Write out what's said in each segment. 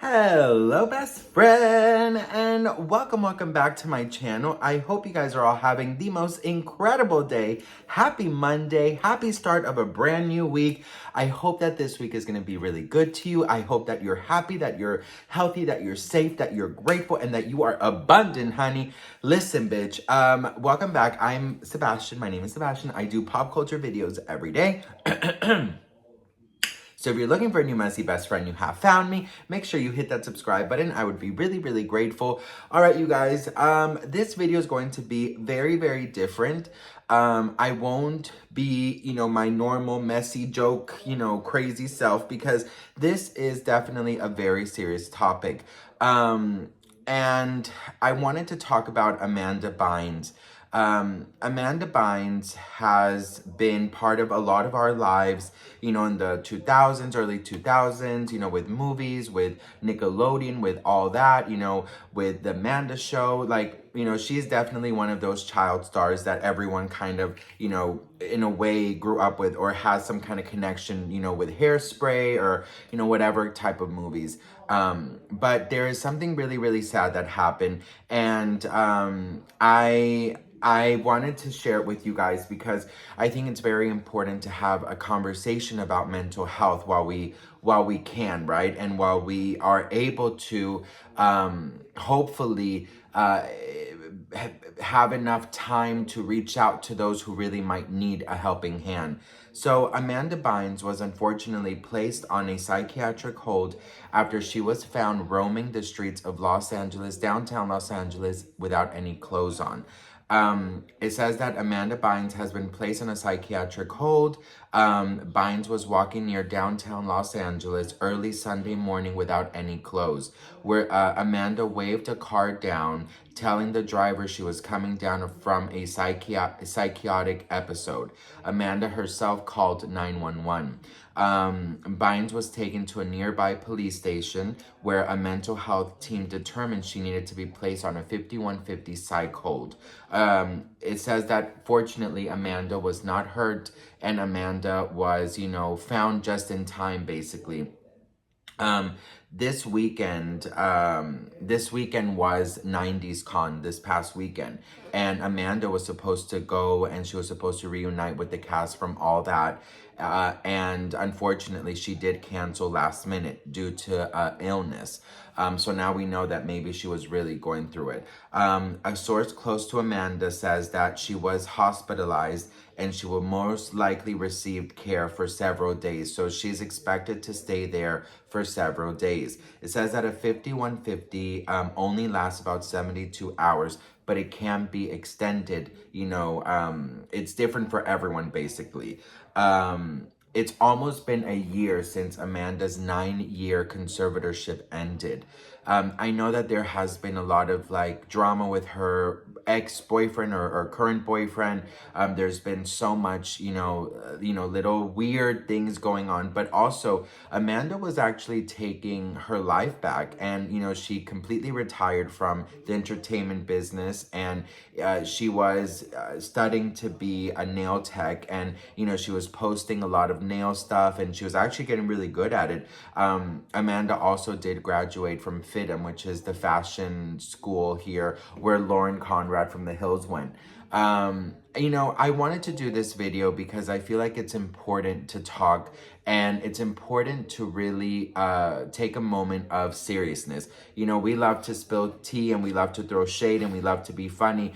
Hello, best friend, and welcome back to my channel. I hope you guys are all having the most incredible day. Happy Monday, happy start of a brand new week. I hope that this week is going to be really good to you. I hope that you're happy, that you're healthy, that you're safe, that you're grateful, and that you are abundant, honey. Listen, bitch, welcome back. I'm Sebastian. My name is Sebastian. I do pop culture videos every day. So if you're looking for a new messy best friend, you have found me. Make sure you hit that subscribe button. I would be really grateful. All right, you guys, this video is going to be very different. I won't be, my normal messy joke, crazy self, because this is definitely a very serious topic. And I wanted to talk about Amanda Bynes. Amanda Bynes has been part of a lot of our lives, in the 2000s, early 2000s, with movies, with Nickelodeon, with all that, with the Amanda Show. Like, she's definitely one of those child stars that everyone kind of, in a way grew up with or has some kind of connection, with Hairspray or, whatever type of movies. But there is something really sad that happened. And I wanted to share it with you guys because I think it's very important to have a conversation about mental health while we can, right? And while we are able to hopefully have enough time to reach out to those who really might need a helping hand. So Amanda Bynes was unfortunately placed on a psychiatric hold after she was found roaming the streets of downtown Los Angeles, without any clothes on. It says that Amanda Bynes has been placed on a psychiatric hold. Bynes was walking near downtown Los Angeles early Sunday morning without any clothes, where Amanda waved a car down, telling the driver she was coming down from a psychotic episode. Amanda herself called 911. Bynes was taken to a nearby police station where a mental health team determined she needed to be placed on a 5150 psych hold. It says that fortunately Amanda was not hurt and Amanda was, found just in time, basically. This weekend was 90s Con this past weekend, and Amanda was supposed to go and she was supposed to reunite with the cast from all that, and unfortunately she did cancel last minute due to illness. So now we know that maybe she was really going through it. A source close to Amanda says that she was hospitalized and she will most likely receive care for several days. So she's expected to stay there for several days. It says that a 5150 only lasts about 72 hours, but it can be extended. It's different for everyone, basically. It's almost been a year since Amanda's 9-year conservatorship ended. I know that there has been a lot of drama with her ex-boyfriend or current boyfriend. There's been so much, little weird things going on, but also Amanda was actually taking her life back, and, she completely retired from the entertainment business, and she was studying to be a nail tech, and, she was posting a lot of nail stuff, and she was actually getting really good at it. Amanda also did graduate from FIDM, which is the fashion school here where Lauren Conrad from The Hills went. I wanted to do this video because I feel like it's important to talk, and it's important to really take a moment of seriousness. We love to spill tea and we love to throw shade and we love to be funny,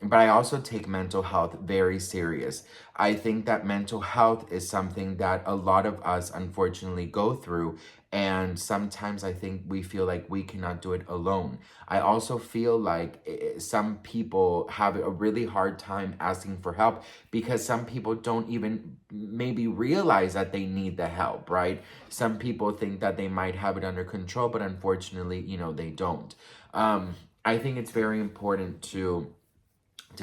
but I also take mental health very serious. I think that mental health is something that a lot of us unfortunately go through, and sometimes I think we feel like we cannot do it alone. I also feel like some people have a really hard time asking for help because some people don't even maybe realize that they need the help, right? Some people think that they might have it under control, but unfortunately, they don't. I think it's very important to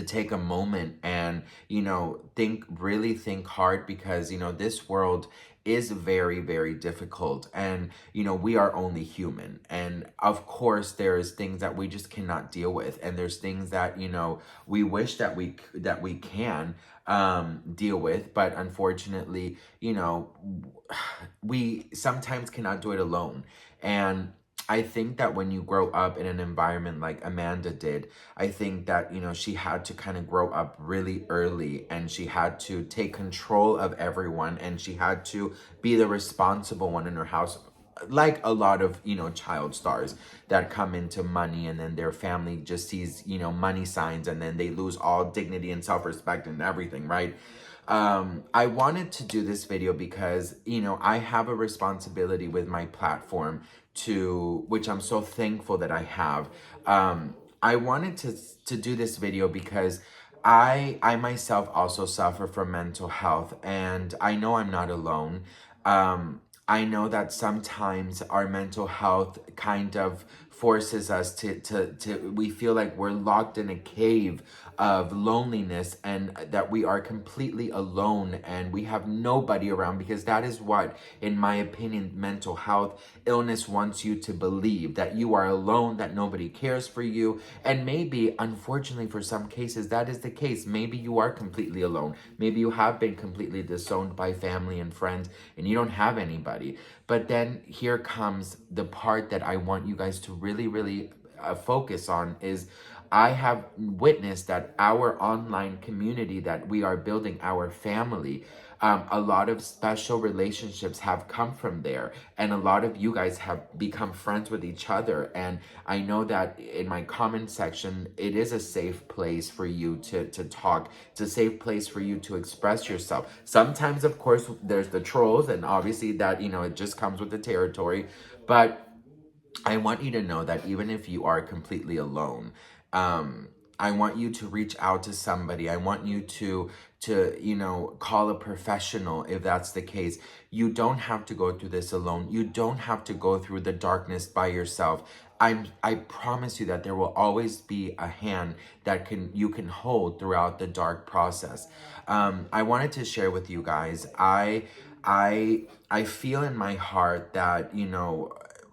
take a moment and, think hard, because, this world is very difficult, and, we are only human. And of course, there's things that we just cannot deal with. And there's things that, we wish that we can deal with, but unfortunately, we sometimes cannot do it alone. And I think that when you grow up in an environment like Amanda did, I think that, you know, she had to kind of grow up really early, and she had to take control of everyone, and she had to be the responsible one in her house. Like a lot of, you know, child stars that come into money, and then their family just sees, you know, money signs, and then they lose all dignity and self-respect and everything, right? I wanted to do this video because, you know, I have a responsibility with my platform, to which I'm so thankful that I have. I wanted to do this video because I myself also suffer from mental health, and I know I'm not alone. I know that sometimes our mental health kind of forces us to we feel like we're locked in a cave of loneliness, and that we are completely alone and we have nobody around, because that is what, in my opinion, mental health illness wants you to believe, that you are alone, that nobody cares for you. And maybe, unfortunately, for some cases that is the case. Maybe you are completely alone, maybe you have been completely disowned by family and friends, and you don't have anybody. But then here comes the part that I want you guys to really focus on, is I have witnessed that our online community that we are building, our family, a lot of special relationships have come from there, and a lot of you guys have become friends with each other. And I know that in my comment section, it is a safe place for you to talk. It's a safe place for you to express yourself. Sometimes, of course, there's the trolls, and obviously that, you know, it just comes with the territory. But I want you to know that even if you are completely alone, I want you to reach out to somebody. I want you to, you know, call a professional if that's the case. You don't have to go through this alone. You don't have to go through the darkness by yourself. I promise you that there will always be a hand that you can hold throughout the dark process. I wanted to share with you guys. I feel in my heart that, you know,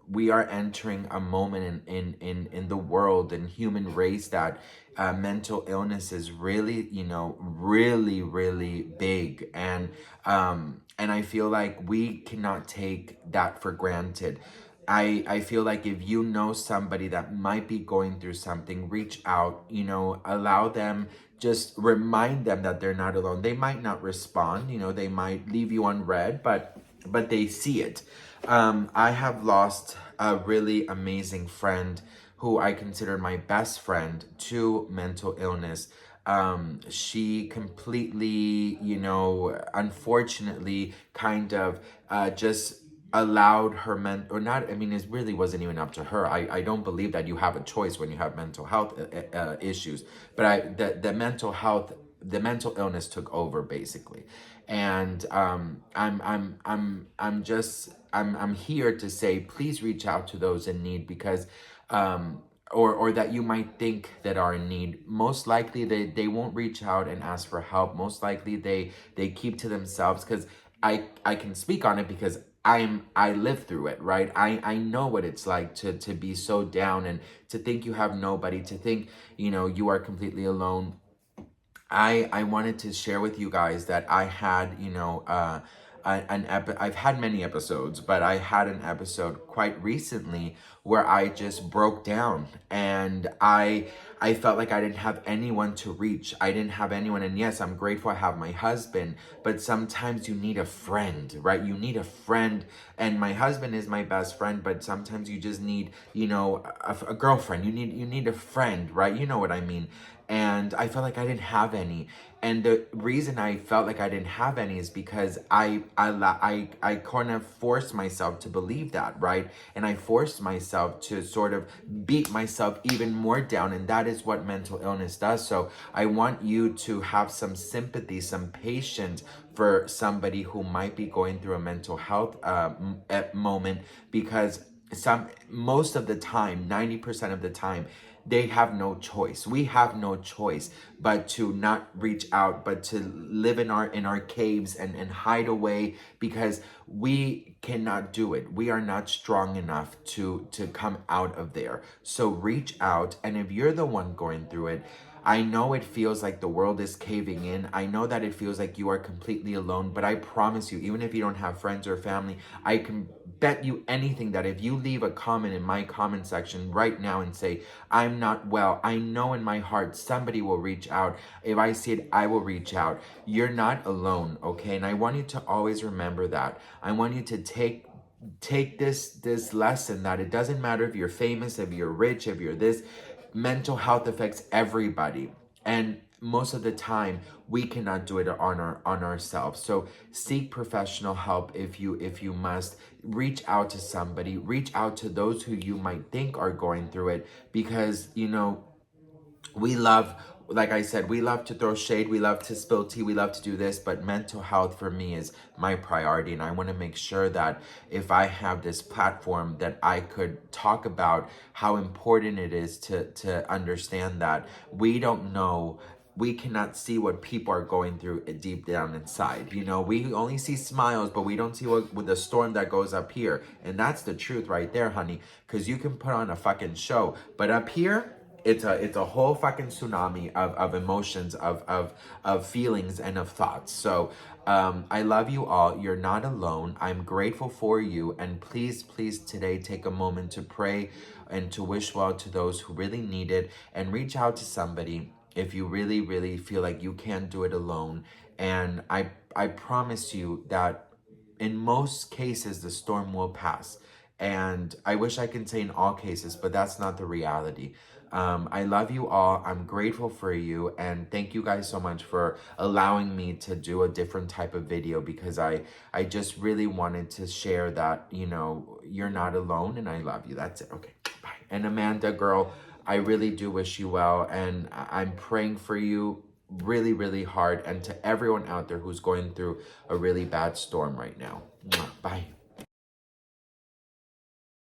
we are entering a moment in the world and human race that mental illness is really, you know, really big. And I feel like we cannot take that for granted. I feel like if you know somebody that might be going through something, reach out, you know, allow them, just remind them that they're not alone. They might not respond, you know, they might leave you unread, but they see it. I have lost a really amazing friend who I consider my best friend to mental illness. She completely, you know, unfortunately, kind of just allowed her or not, I mean, it really wasn't even up to her. I don't believe that you have a choice when you have mental health issues, but the mental illness took over, basically. And I'm here to say, please reach out to those in need, because or that you might think that are in need. Most likely they won't reach out and ask for help. Most likely they keep to themselves, because I can speak on it because I lived through it, right? I know what it's like to be so down, and to think you have nobody, to think, you know, you are completely alone. I wanted to share with you guys that I had, you know, I've had many episodes, but I had an episode quite recently where I just broke down, and I felt like I didn't have anyone to reach. I didn't have anyone. And yes, I'm grateful I have my husband, but sometimes you need a friend, right? You need a friend. And my husband is my best friend, but sometimes you just need, you know, a girlfriend. You need a friend, right? You know what I mean? And I felt like I didn't have any. And the reason I felt like I didn't have any is because I kind of forced myself to believe that, right? And I forced myself to sort of beat myself even more down, and that is what mental illness does. So I want you to have some sympathy, some patience for somebody who might be going through a mental health moment, because most of the time, 90% of the time, they have no choice. We have no choice but to not reach out, but to live in our caves and hide away, because we cannot do it. We are not strong enough to come out of there. So reach out, and if you're the one going through it, I know it feels like the world is caving in. I know that it feels like you are completely alone, but I promise you, even if you don't have friends or family, I can bet you anything that if you leave a comment in my comment section right now and say, I'm not well, I know in my heart somebody will reach out. If I see it, I will reach out. You're not alone, okay? And I want you to always remember that. I want you to take this lesson that it doesn't matter if you're famous, if you're rich, if you're this, mental health affects everybody. And most of the time we cannot do it on ourselves. So seek professional help if you must. Reach out to somebody, reach out to those who you might think are going through it, because we love, like I said, we love to throw shade, we love to spill tea, we love to do this, but mental health for me is my priority. And I want to make sure that if I have this platform, that I could talk about how important it is to understand that we don't know, we cannot see what people are going through deep down inside. We only see smiles, but we don't see what with the storm that goes up here. And that's the truth right there, honey, because you can put on a fucking show, but up here, it's a whole fucking tsunami of emotions, of feelings, and of thoughts. So I love you all. You're not alone. I'm grateful for you. And please today take a moment to pray and to wish well to those who really need it, and reach out to somebody if you really feel like you can't do it alone. And I promise you that in most cases the storm will pass. And I wish I can say in all cases, but that's not the reality. I love you all. I'm grateful for you. And thank you guys so much for allowing me to do a different type of video, because I just really wanted to share that, you're not alone and I love you. That's it. Okay, bye. And Amanda, girl, I really do wish you well. And I'm praying for you really hard, and to everyone out there who's going through a really bad storm right now. Bye.